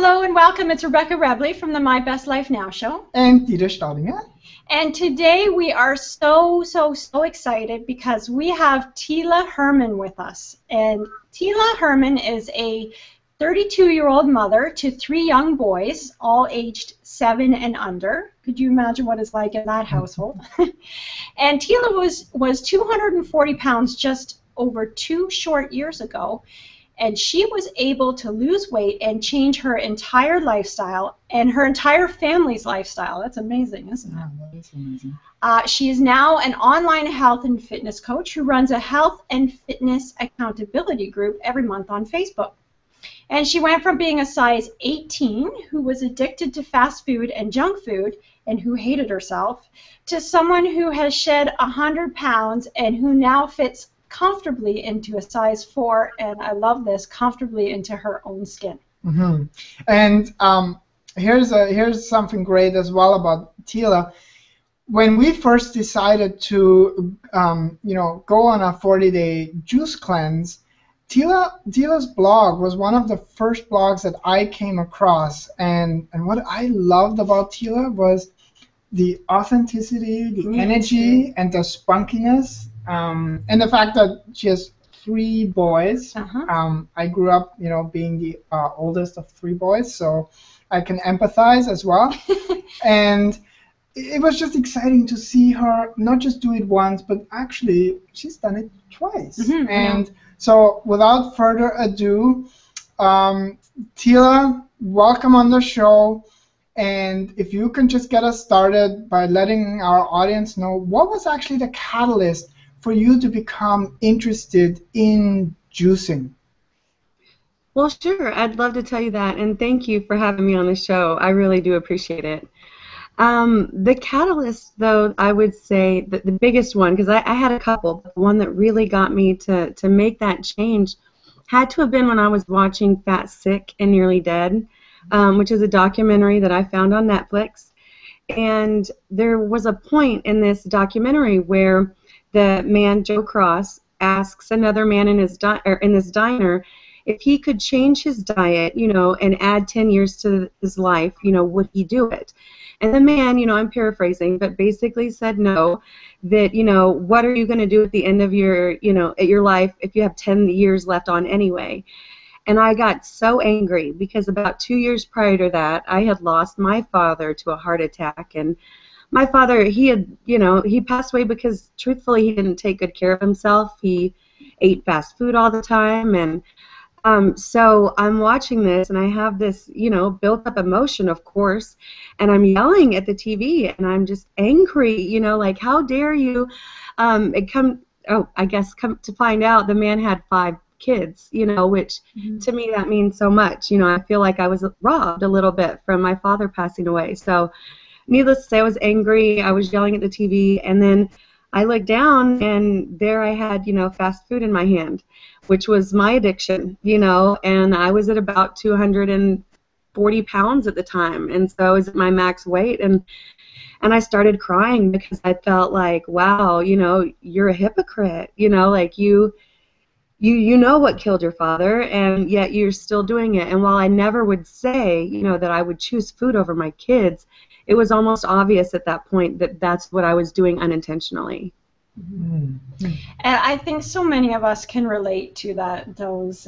Hello and welcome. It's Rebecca Rebley from the My Best Life Now show. And Teela Herman. And today we are so excited because we have Teela Herman with us. And Teela Herman is a 32-year-old mother to 3 young boys, all aged 7 and under. Could you imagine what it's like in that household? And Teela was 240 pounds just over 2 short years ago. And she was able to lose weight and change her entire lifestyle and her entire family's lifestyle. That's amazing, isn't it? Yeah, that is amazing. She is now an online health and fitness coach who runs a health and fitness accountability group every month on Facebook. And she went from being a size 18 who was addicted to fast food and junk food and who hated herself to someone who has shed 100 pounds and who now fits comfortably into a size 4, and I love this, comfortably into her own skin. Mm-hmm. And here's something great as well about Teela. When we first decided to go on a 40-day juice cleanse, Teela's blog was one of the first blogs that I came across, and what I loved about Teela was the authenticity, the energy, and the spunkiness. And the fact that she has 3 boys. I grew up, being the oldest of 3 boys, so I can empathize as well. And it was just exciting to see her not just do it once, but actually she's done it twice. And so without further ado, Teela, welcome on the show. And if you can just get us started by letting our audience know what was actually the catalyst for you to become interested in juicing. Well, sure. I'd love to tell you that, and thank you for having me on the show. I really do appreciate it. The catalyst, though, I would say that the biggest one, because I had a couple, but the one that really got me to make that change had to have been when I was watching Fat, Sick, and Nearly Dead, which is a documentary that I found on Netflix. And there was a point in this documentary where the man, Joe Cross, asks another man in this diner if he could change his diet, and add 10 years to his life, would he do it? And the man, I'm paraphrasing, but basically said no, that, what are you going to do at the end of your, at your life if you have 10 years left on anyway? And I got so angry because about 2 years prior to that, I had lost my father to a heart attack. And my father, he had, he passed away because, truthfully, he didn't take good care of himself. He ate fast food all the time. And so I'm watching this, and I have this, built-up emotion, of course, and I'm yelling at the TV, and I'm just angry, like, how dare you? I guess come to find out, the man had 5 kids, which to me that means so much. I feel like I was robbed a little bit from my father passing away. So needless to say, I was angry. I was yelling at the TV, and then I looked down, and there I had, fast food in my hand, which was my addiction, and I was at about 240 pounds at the time, and so I was at my max weight, and I started crying because I felt like, wow, you're a hypocrite, like you know what killed your father, and yet you're still doing it. And while I never would say, that I would choose food over my kids, it was almost obvious at that point that that's what I was doing unintentionally. And I think so many of us can relate to those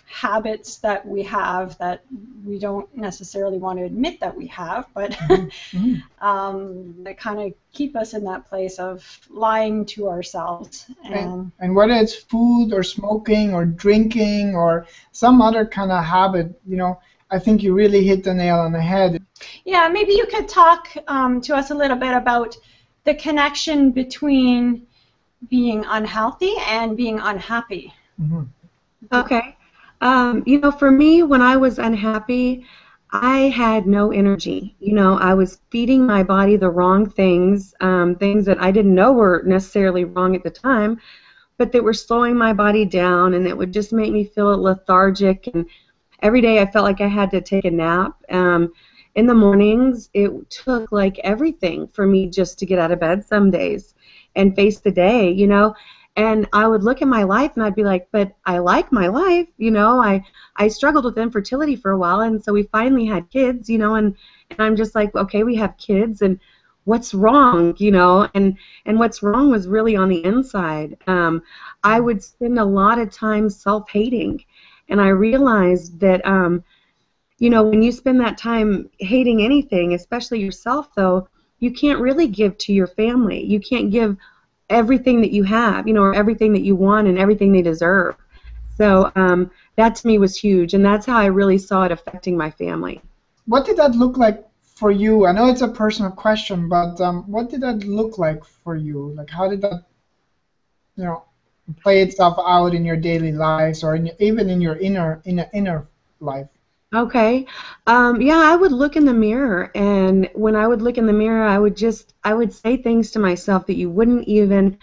habits that we have that we don't necessarily want to admit that we have, but that kind of keep us in that place of lying to ourselves. And whether it's food or smoking or drinking or some other kind of habit, I think you really hit the nail on the head. Yeah, maybe you could talk to us a little bit about the connection between being unhealthy and being unhappy. Okay. For me, when I was unhappy, I had no energy. I was feeding my body the wrong things, things that I didn't know were necessarily wrong at the time, but that were slowing my body down, and it would just make me feel lethargic. And every day I felt like I had to take a nap. In the mornings, it took like everything for me just to get out of bed some days and face the day, And I would look at my life and I'd be like, but I like my life, I struggled with infertility for a while, and so we finally had kids, and I'm just like, okay, we have kids, and what's wrong, and what's wrong was really on the inside. I would spend a lot of time self-hating, and I realized that, when you spend that time hating anything, especially yourself, though, you can't really give to your family. You can't give everything that you have, or everything that you want and everything they deserve. So that to me was huge, and that's how I really saw it affecting my family. What did that look like for you? I know it's a personal question, but what did that look like for you? Like, how did that, play itself out in your daily lives, or even in your inner life? Okay. Yeah, I would look in the mirror, and when I would look in the mirror, I would say things to myself that you wouldn't even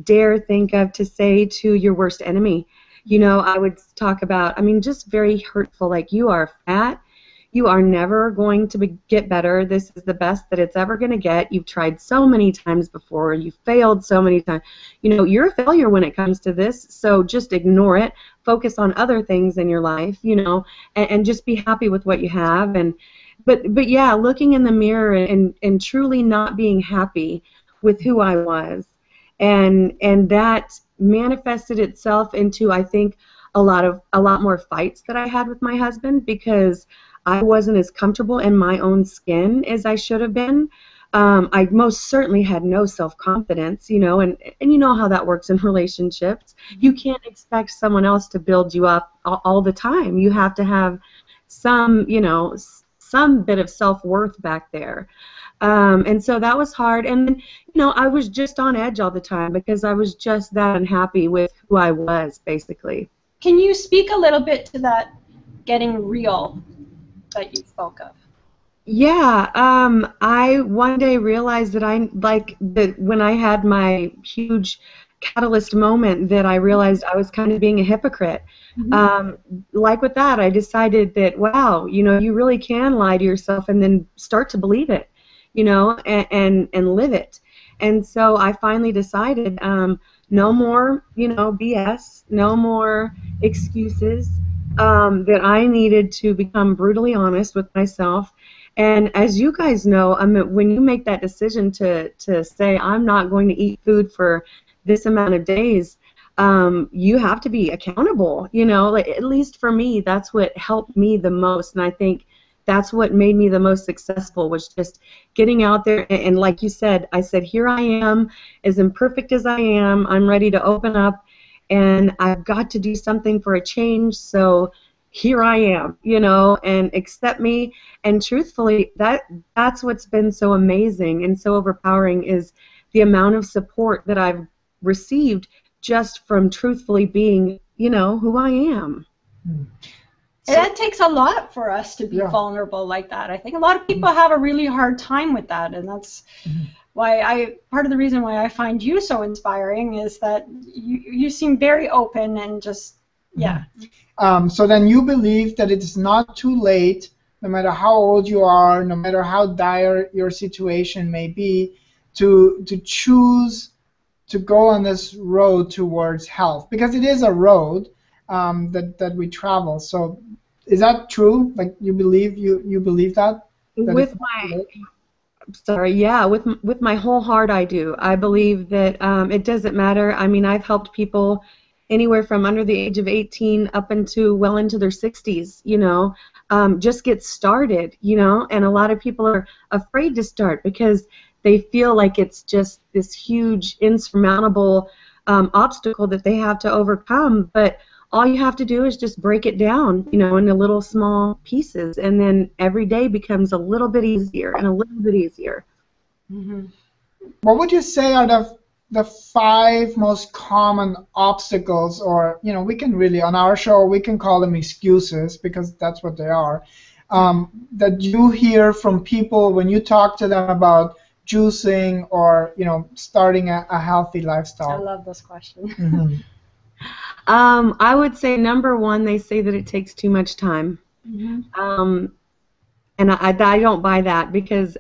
dare think of to say to your worst enemy. I would talk about, just very hurtful, like, you are fat, you are never going to get better, this is the best that it's ever going to get, you've tried so many times before, you failed so many times, you're a failure when it comes to this, so just ignore it, focus on other things in your life, and just be happy with what you have. But yeah, looking in the mirror and truly not being happy with who I was, and that manifested itself into, I think, a lot more fights that I had with my husband, because I wasn't as comfortable in my own skin as I should have been. I most certainly had no self-confidence, and you know how that works in relationships. You can't expect someone else to build you up all the time. You have to have some bit of self-worth back there. And so that was hard. And then, I was just on edge all the time because I was just that unhappy with who I was, basically. Can you speak a little bit to that getting real that you spoke of? Yeah, I one day realized that when I had my huge catalyst moment, that I realized I was kind of being a hypocrite. Mm-hmm. Like with that, I decided that, wow, you really can lie to yourself and then start to believe it, and live it. And so I finally decided, no more, BS, no more excuses, that I needed to become brutally honest with myself. And as you guys know, when you make that decision to say, I'm not going to eat food for this amount of days, you have to be accountable. Like, at least for me, that's what helped me the most. And I think that's what made me the most successful, was just getting out there. And like you said, I said, here I am, as imperfect as I am. I'm ready to open up, and I've got to do something for a change. So here I am, and accept me. And truthfully, that's what's been so amazing and so overpowering, is the amount of support that I've received just from truthfully being, who I am. So, that takes a lot for us to be vulnerable like that. I think a lot of people have a really hard time with that, and that's why part of the reason why I find you so inspiring is that you seem very open and just, yeah. So then you believe that it's not too late, no matter how old you are, no matter how dire your situation may be, to choose to go on this road towards health, because it is a road that we travel. So is that true? Like, you believe that? With my whole heart, I do. I believe that it doesn't matter. I've helped people anywhere from under the age of 18 up into well into their 60s, just get started, and a lot of people are afraid to start because they feel like it's just this huge, insurmountable obstacle that they have to overcome. But all you have to do is just break it down, into little small pieces, and then every day becomes a little bit easier and a little bit easier. Mm-hmm. What would you say are the 5 most common obstacles, or we can really, on our show, we can call them excuses, because that's what they are, that you hear from people when you talk to them about juicing or starting a healthy lifestyle? I love this question. Mm-hmm. I would say number 1, they say that it takes too much time. Mm-hmm. And I don't buy that, because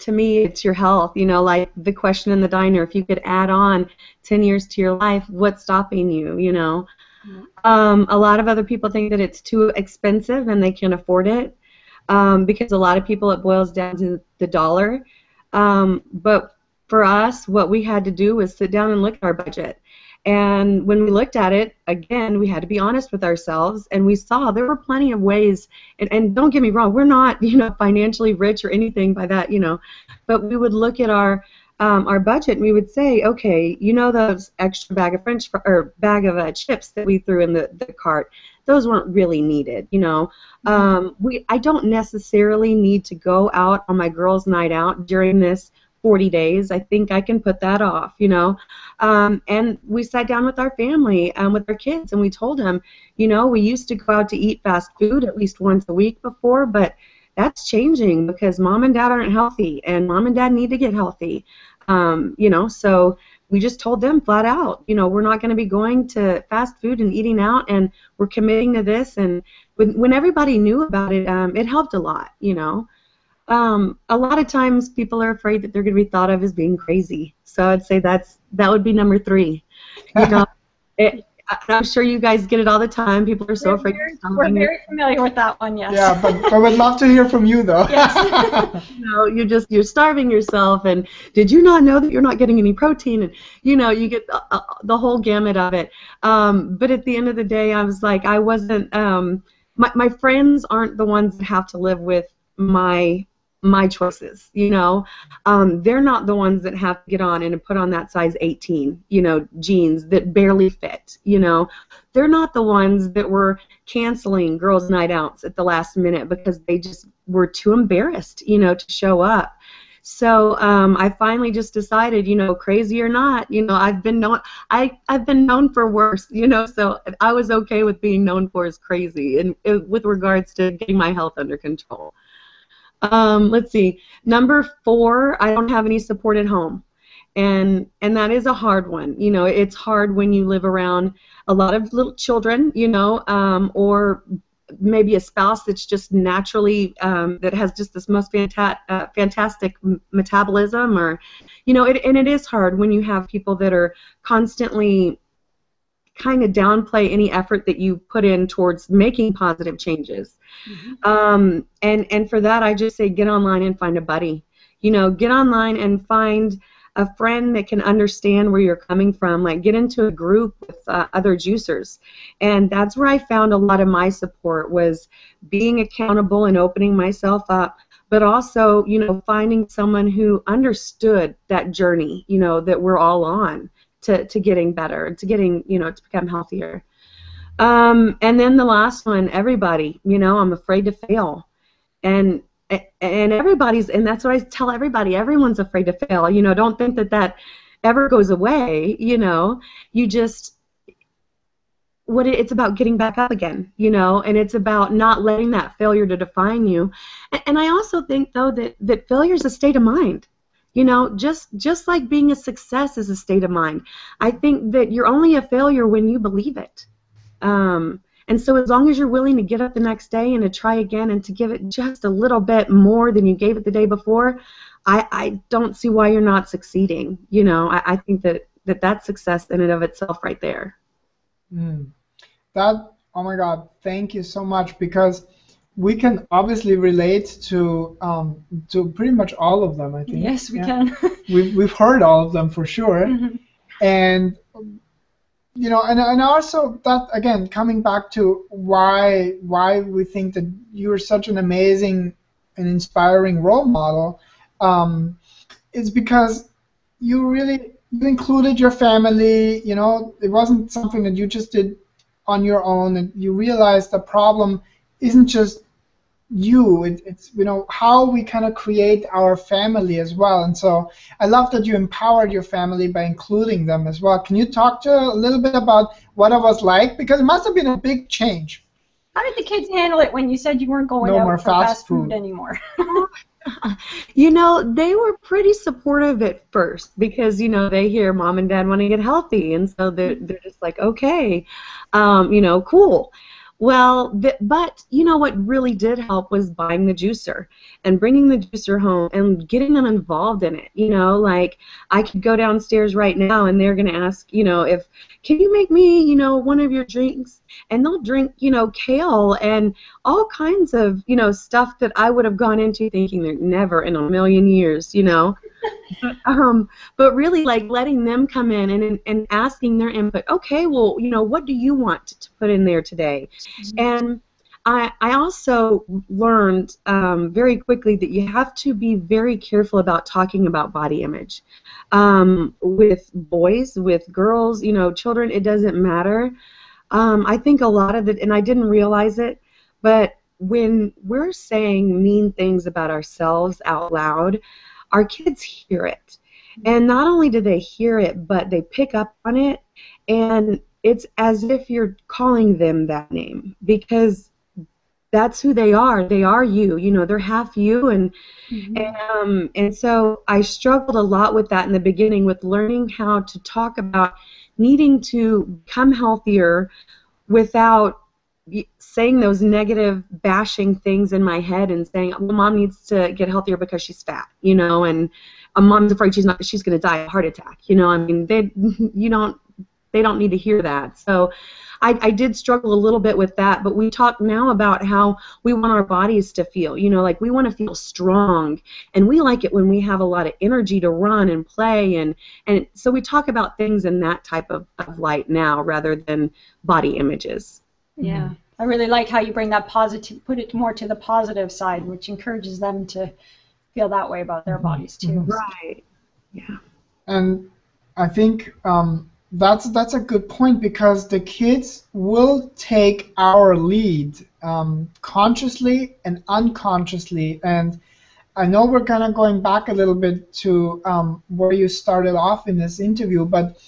to me, it's your health. You know, like the question in the diner, if you could add on 10 years to your life, what's stopping you, you know? A lot of other people think that it's too expensive and they can't afford it, because a lot of people, it boils down to the dollar. But for us, what we had to do was sit down and look at our budget. And when we looked at it, again, we had to be honest with ourselves, and we saw there were plenty of ways, and don't get me wrong, we're not, you know, financially rich or anything by that, you know, but we would look at our budget, and we would say, okay, you know, those extra bag of chips that we threw in the cart, those weren't really needed, you know. I don't necessarily need to go out on my girls' night out during this 40 days. I think I can put that off, you know. And we sat down with our family, with our kids, and we told them, you know, we used to go out to eat fast food at least once a week before, but that's changing because mom and dad aren't healthy, and mom and dad need to get healthy. You know, so we just told them flat out, you know, we're not going to be going to fast food and eating out, and we're committing to this. And when everybody knew about it, it helped a lot, you know. A lot of times people are afraid that they're going to be thought of as being crazy. So I'd say that would be number 3. You know, I'm sure you guys get it all the time. People are so afraid. We're very familiar with that one, yes. Yeah, but we'd love to hear from you, though. Yes. You know, you're starving yourself, and did you not know that you're not getting any protein? And you know, you get the whole gamut of it. But at the end of the day, I was like, I wasn't. My friends aren't the ones that have to live with my choices, you know. They're not the ones that have to get on and put on that size 18, you know, jeans that barely fit, you know. They're not the ones that were canceling girls' night outs at the last minute because they just were too embarrassed, you know, to show up. So I finally just decided, you know, crazy or not, you know, I've been known for worse, you know, so I was okay with being known for as crazy, and with regards to getting my health under control. Let's see. Number 4, I don't have any support at home. And that is a hard one. You know, it's hard when you live around a lot of little children, you know, or maybe a spouse that's just naturally, that has just this most fantastic metabolism, or, you know, and it is hard when you have people that are constantly kind of downplay any effort that you put in towards making positive changes. And for that, I just say get online and find a buddy. You know, get online and find a friend that can understand where you're coming from. Like, get into a group with other juicers. And that's where I found a lot of my support, was being accountable and opening myself up, but also, you know, finding someone who understood that journey, you know, that we're all on to getting better, to getting, you know, to become healthier. And then the last one, everybody, you know, I'm afraid to fail. And everybody's, and that's what I tell everybody, everyone's afraid to fail. You know, don't think that ever goes away, you know. You just, it's about getting back up again, you know, and it's about not letting that failure to define you. And I also think, though, that failure is a state of mind. You know, just like being a success is a state of mind. I think that you're only a failure when you believe it. And so as long as you're willing to get up the next day and to try again and to give it just a little bit more than you gave it the day before, I don't see why you're not succeeding. You know, I think that's success in and of itself right there. That, oh my God, thank you so much, because we can obviously relate to pretty much all of them, I think. Yes, we can. We've heard all of them for sure. And you know, and also that, again, coming back to why we think that you're such an amazing and inspiring role model, is because you included your family. You know, it wasn't something that you just did on your own, and you realized the problem isn't just you, it's you know, how we kind of create our family as well. And so I love that you empowered your family by including them as well. Can you talk to a little bit about what it was like? Because it must have been a big change. How did the kids handle it when you said you weren't going out for fast food anymore? You know, they were pretty supportive at first, because, you know, they hear mom and dad want to get healthy, and so they're just like, okay, you know, cool. Well, but you know what really did help was buying the juicer and bringing the juicer home and getting them involved in it. You know, like I could go downstairs right now and they're going to ask, you know, if, can you make me, you know, one of your drinks? And they'll drink, you know, kale and all kinds of, you know, stuff that I would have gone into thinking they're never in a million years, you know. But really, like letting them come in and asking their input. Okay, well, you know, what do you want to put in there today? And I also learned very quickly that you have to be very careful about talking about body image. With boys, with girls, you know, children, it doesn't matter. I think a lot of it, and I didn't realize it, but when we're saying mean things about ourselves out loud, our kids hear it. And not only do they hear it, but they pick up on it, and it's as if you're calling them that name because that's who they are. They are you. You know, they're half you, and so I struggled a lot with that in the beginning, with learning how to talk about needing to become healthier without saying those negative bashing things in my head and saying, well, mom needs to get healthier because she's fat, you know, and mom's afraid she's going to die of a heart attack, you know. I mean, they don't need to hear that. So I did struggle a little bit with that, but we talk now about how we want our bodies to feel, you know, like we want to feel strong, and we like it when we have a lot of energy to run and play, and so we talk about things in that type of light now rather than body images. Yeah, I really like how you bring that positive, put it more to the positive side, which encourages them to feel that way about their bodies too. Right. Yeah. And I think that's a good point, because the kids will take our lead consciously and unconsciously. And I know we're kind of going back a little bit to where you started off in this interview, but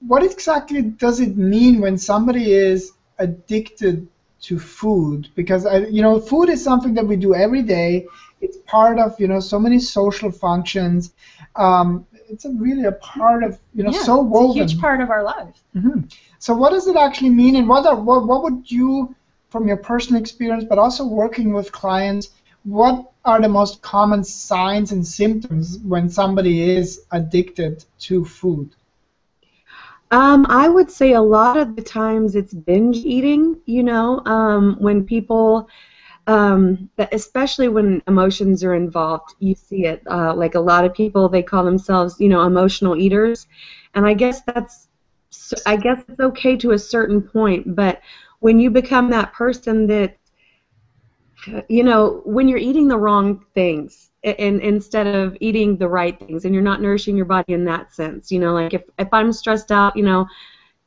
what exactly does it mean when somebody is addicted to food? Because you know, food is something that we do every day. It's part of, you know, so many social functions. It's really a part of, you know, so woven. It's a huge part of our lives. So what does it actually mean, and what would you, from your personal experience, but also working with clients, what are the most common signs and symptoms when somebody is addicted to food? I would say a lot of the times it's binge eating, you know, when people, especially when emotions are involved, you see it. Like a lot of people, they call themselves, you know, emotional eaters, and I guess it's okay to a certain point, but when you become that person that, you know, when you're eating the wrong things, and instead of eating the right things, and you're not nourishing your body in that sense, you know, like if I'm stressed out, you know,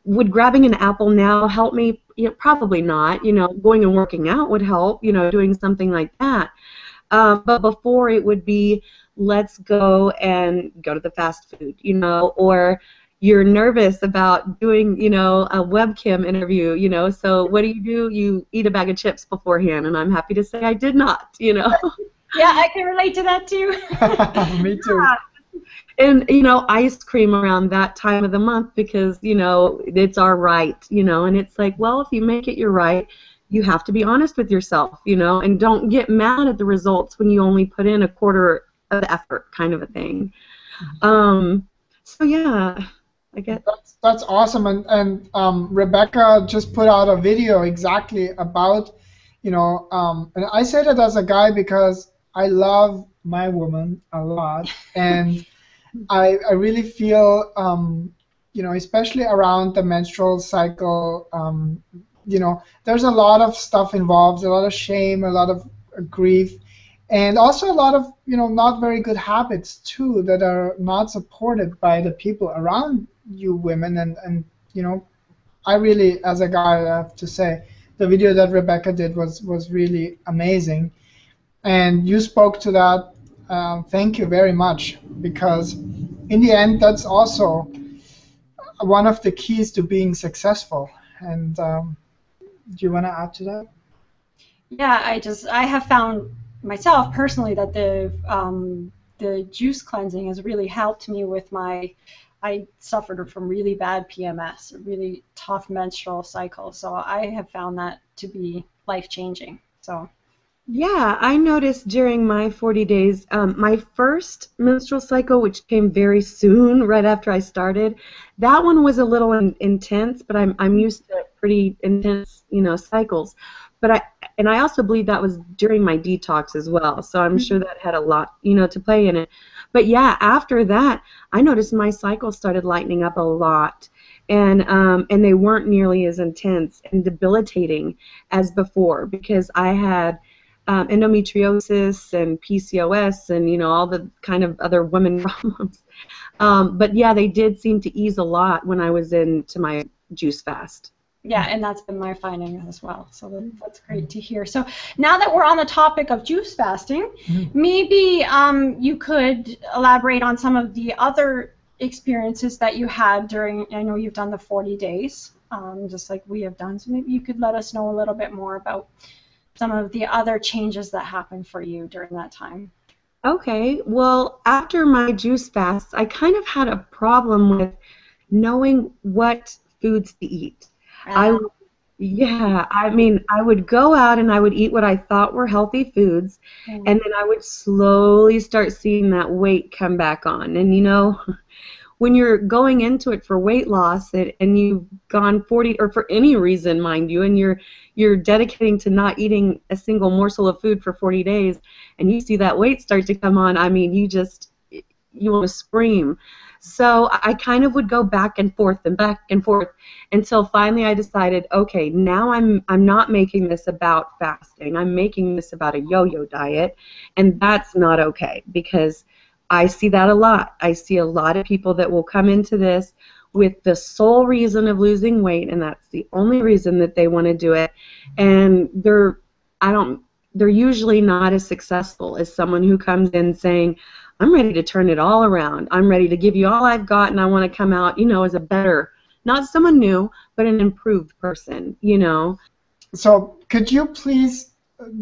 would grabbing an apple now help me? You know, probably not. You know, going and working out would help, you know, doing something like that. But before, it would be, let's go to the fast food, you know, or you're nervous about doing, you know, a webcam interview, you know, so what do? You eat a bag of chips beforehand, and I'm happy to say I did not, you know. Yeah, I can relate to that too. Me too. Yeah. And, you know, ice cream around that time of the month because, you know, it's our right, you know, and it's like, well, if you make it your right, you have to be honest with yourself, you know, and don't get mad at the results when you only put in a quarter of the effort, kind of a thing. So, yeah, I guess. That's awesome. And Rebecca just put out a video exactly about, you know, and I say that as a guy because I love my woman a lot, and I really feel, you know, especially around the menstrual cycle, you know, there's a lot of stuff involved, a lot of shame, a lot of grief, and also a lot of, you know, not very good habits too that are not supported by the people around you women. And you know, I really, as a guy, I have to say, the video that Rebecca did was really amazing. And you spoke to that. Thank you very much, because in the end, that's also one of the keys to being successful. And do you want to add to that? Yeah, I have found myself personally that the juice cleansing has really helped me with my I suffered from really bad PMS, a really tough menstrual cycle. So I have found that to be life-changing. So. Yeah, I noticed during my 40 days, my first menstrual cycle, which came very soon, right after I started, that one was a little intense, but I'm used to pretty intense, cycles. And I also believe that was during my detox as well, so I'm sure that had a lot, to play in it. But yeah, after that, I noticed my cycle started lightening up a lot, and they weren't nearly as intense and debilitating as before because I had endometriosis and PCOS and all the kind of other women problems. But yeah, they did seem to ease a lot when I was into my juice fast. Yeah, and that's been my finding as well. So that's great to hear. So now that we're on the topic of juice fasting, maybe you could elaborate on some of the other experiences that you had during, I know you've done the 40 days, just like we have done. So maybe you could let us know a little bit more about some of the other changes that happened for you during that time. Okay, well, after my juice fast, I kind of had a problem with knowing what foods to eat. I mean, I would go out and I would eat what I thought were healthy foods, and then I would slowly start seeing that weight come back on. And when you're going into it for weight loss and you've gone 40, or for any reason, mind you, and you're dedicating to not eating a single morsel of food for 40 days, and you see that weight start to come on, I mean, you want to scream. So I kind of would go back and forth until finally I decided, okay, now I'm not making this about fasting. I'm making this about a yo-yo diet, and that's not okay because I see that a lot. I see a lot of people that will come into this with the sole reason of losing weight, and that's the only reason that they want to do it. And they're usually not as successful as someone who comes in saying, I'm ready to turn it all around. I'm ready to give you all I've got, and I want to come out, as a better, not someone new, but an improved person, So could you please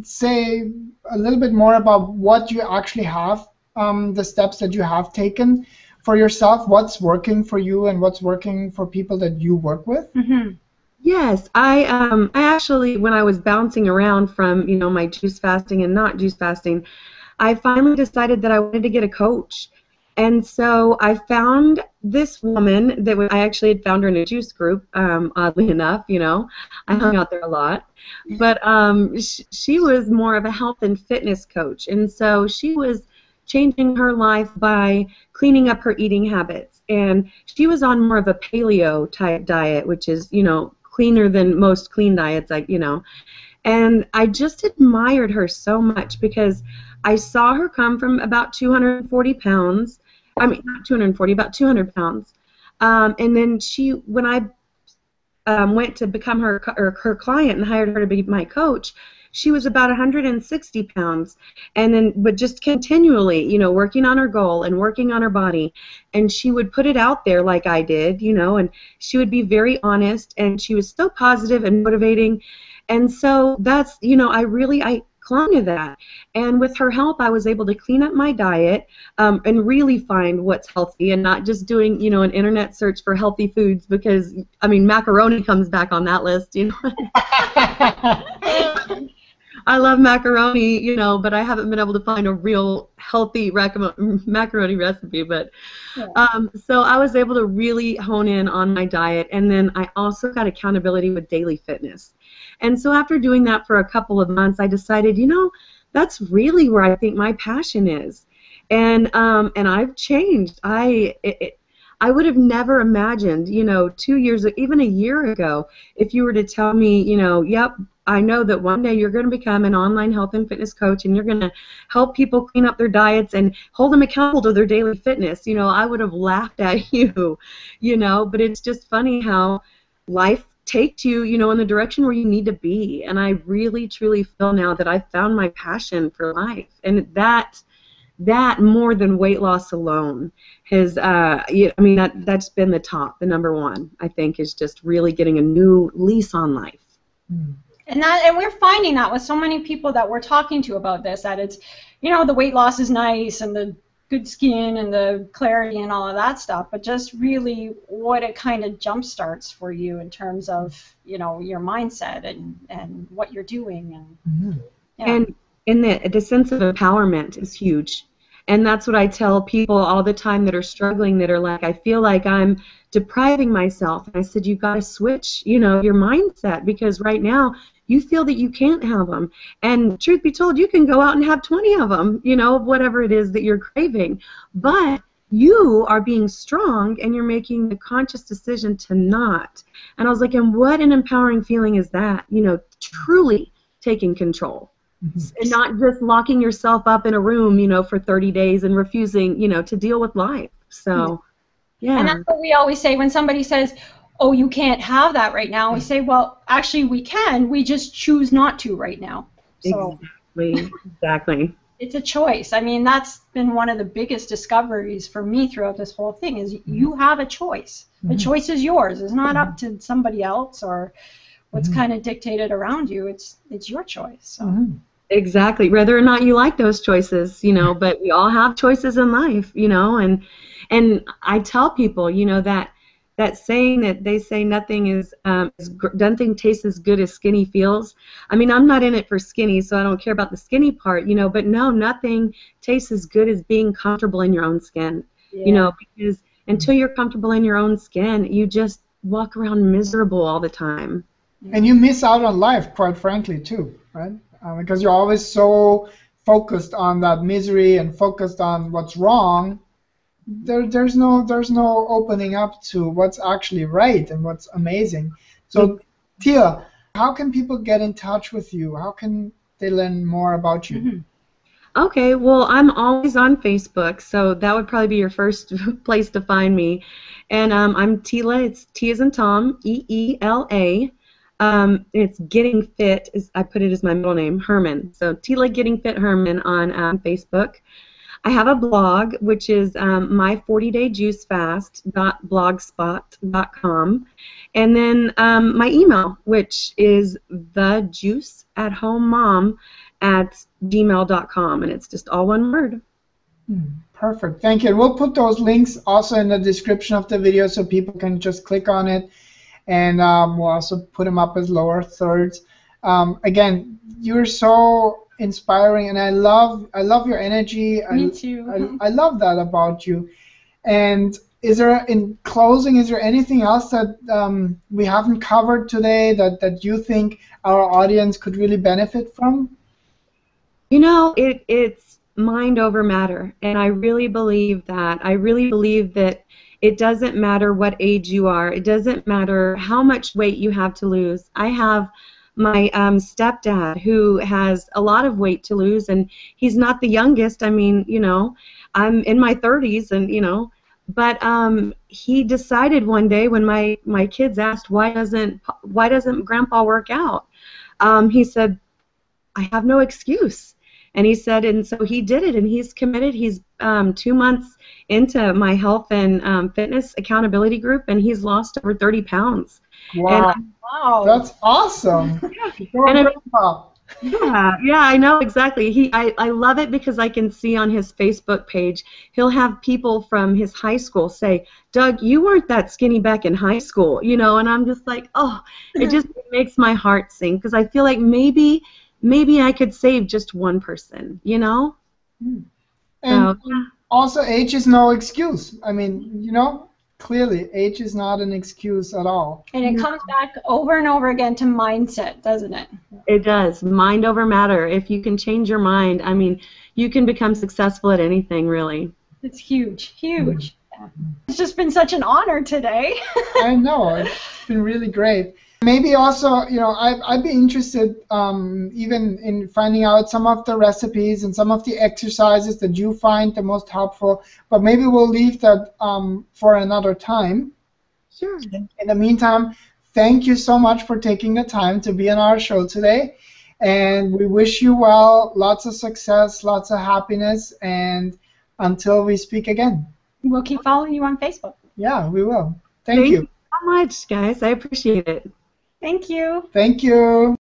say a little bit more about what you actually have, the steps that you have taken for yourself, what's working for you and what's working for people that you work with? Mm-hmm. Yes, I actually, when I was bouncing around from, my juice fasting and not juice fasting, I finally decided that I wanted to get a coach. And so I found this woman that I actually had found her in a juice group, oddly enough, I hung out there a lot. But she was more of a health and fitness coach. And so she was changing her life by cleaning up her eating habits. And she was on more of a paleo type diet, which is, cleaner than most clean diets, And I just admired her so much because I saw her come from about 240 pounds. I mean, not 240, about 200 pounds. And then when I went to become her client and hired her to be my coach, she was about 160 pounds. And then, but just continually, working on her goal and working on her body. And she would put it out there like I did, and she would be very honest, and she was so positive and motivating. And so that's, I clung to that. And with her help, I was able to clean up my diet and really find what's healthy and not just doing, an internet search for healthy foods because, macaroni comes back on that list, I love macaroni, but I haven't been able to find a real healthy macaroni recipe. But so I was able to really hone in on my diet, and then I also got accountability with daily fitness. And so after doing that for a couple of months, I decided, that's really where I think my passion is. And I've changed. I would have never imagined, 2 years, even a year ago, if you were to tell me, yep, I know that one day you're going to become an online health and fitness coach and you're going to help people clean up their diets and hold them accountable to their daily fitness, I would have laughed at you, but it's just funny how life takes you, in the direction where you need to be. And I really, truly feel now that I've found my passion for life. And that more than weight loss alone has, that's been the number one, I think, is just really getting a new lease on life. And we're finding that with so many people that we're talking to about this, that it's, the weight loss is nice and the good skin and the clarity and all of that stuff, but just really what it kind of jump starts for you in terms of, you know, your mindset and what you're doing. And yeah. And the sense of empowerment is huge. And that's what I tell people all the time that are struggling, that are like, I feel like I'm depriving myself. And I said, you've got to switch, you know, your mindset, because right now you feel that you can't have them. And truth be told, you can go out and have 20 of them, you know, whatever it is that you're craving. But you are being strong and you're making the conscious decision to not. And I was like, and what an empowering feeling is that, you know, truly taking control. And not just locking yourself up in a room, you know, for 30 days and refusing, you know, to deal with life. So, yeah. And that's what we always say when somebody says, oh, you can't have that right now. We say, well, actually we can. We just choose not to right now. So Exactly. It's a choice. I mean, that's been one of the biggest discoveries for me throughout this whole thing is you have a choice. The choice is yours. It's not up to somebody else or what's kind of dictated around you. It's your choice. So. Exactly. Whether or not you like those choices, you know, but we all have choices in life, you know, and I tell people, you know, that saying that they say nothing tastes as good as skinny feels. I mean, I'm not in it for skinny, so I don't care about the skinny part, you know, but no, nothing tastes as good as being comfortable in your own skin, you know, because until you're comfortable in your own skin, you just walk around miserable all the time. And you miss out on life, quite frankly, too, right? Because you're always so focused on that misery and focused on what's wrong. There's no opening up to what's actually right and what's amazing. So, Teela, how can people get in touch with you? How can they learn more about you? Okay, well, I'm always on Facebook, so that would probably be your first place to find me. And I'm Teela. It's T as in Tom, E-E-L-A. It's Getting Fit, I put it as my middle name, Herman. So Teela Getting Fit Herman on Facebook. I have a blog, which is myfortyDayJuiceFast.blogspot.com. And then my email, which is thejuiceathomemom@gmail.com. And it's just all one word. Perfect. Thank you. And we'll put those links also in the description of the video so people can just click on it. And we'll also put them up as lower thirds. Again, you're so inspiring, and I love your energy. Me too. I love that about you. And in closing, is there anything else that we haven't covered today that you think our audience could really benefit from? You know, it's mind over matter, and I really believe that. I really believe that it doesn't matter what age you are. It doesn't matter how much weight you have to lose. I have my stepdad who has a lot of weight to lose, and he's not the youngest. I mean, you know, I'm in my 30s, and you know, but he decided one day when my kids asked why doesn't Grandpa work out, he said, I have no excuse. And he said, and so he did it, and he's committed. He's 2 months into my health and fitness accountability group, and he's lost over 30 pounds. Wow. Wow. That's awesome. Yeah, I know exactly. I love it because I can see on his Facebook page, he'll have people from his high school say, Doug, you weren't that skinny back in high school, you know, and I'm just like, oh, it makes my heart sing because I feel like maybe I could save just one person, you know? And also, age is no excuse. I mean, you know, clearly, age is not an excuse at all. And it comes back over and over again to mindset, doesn't it? It does. Mind over matter. If you can change your mind, I mean, you can become successful at anything, really. It's huge, huge. It's just been such an honor today. I know. It's been really great. Maybe also, you know, I'd be interested even in finding out some of the recipes and some of the exercises that you find the most helpful, but maybe we'll leave that for another time. Sure. In the meantime, thank you so much for taking the time to be on our show today, and we wish you well, lots of success, lots of happiness, and until we speak again. We'll keep following you on Facebook. Yeah, we will. Thank you so much, guys. I appreciate it. Thank you. Thank you.